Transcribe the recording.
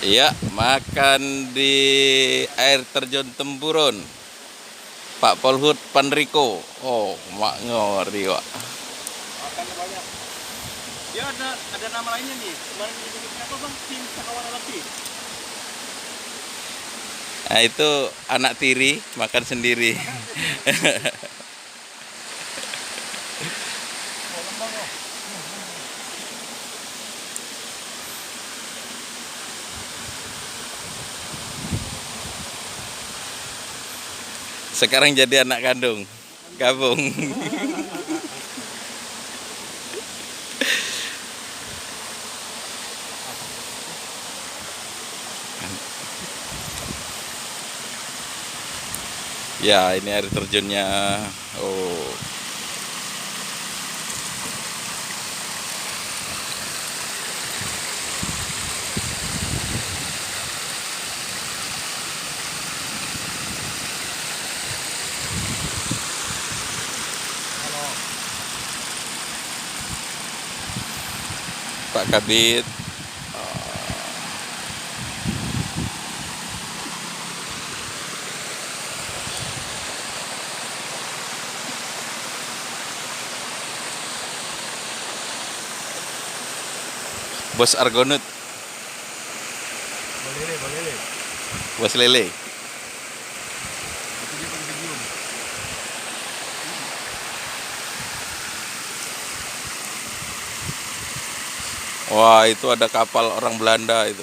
Iya, makan di air terjun Temburun. Pak Polhut Panriko. Oh, mak ngori, Pak. Makannya banyak. Dia ada nama lainnya nih. Kemarin disebutnya apa bang? Tim Cakrawala Bakti. Nah, itu anak tiri makan sendiri. Sekarang jadi anak kandung. Gabung. Ya, ini air terjunnya. Oh, Pak Kabit. Bos Argonud. Boleh. Bos Lele. Itu dia pakai video. Wah, itu ada kapal orang Belanda itu.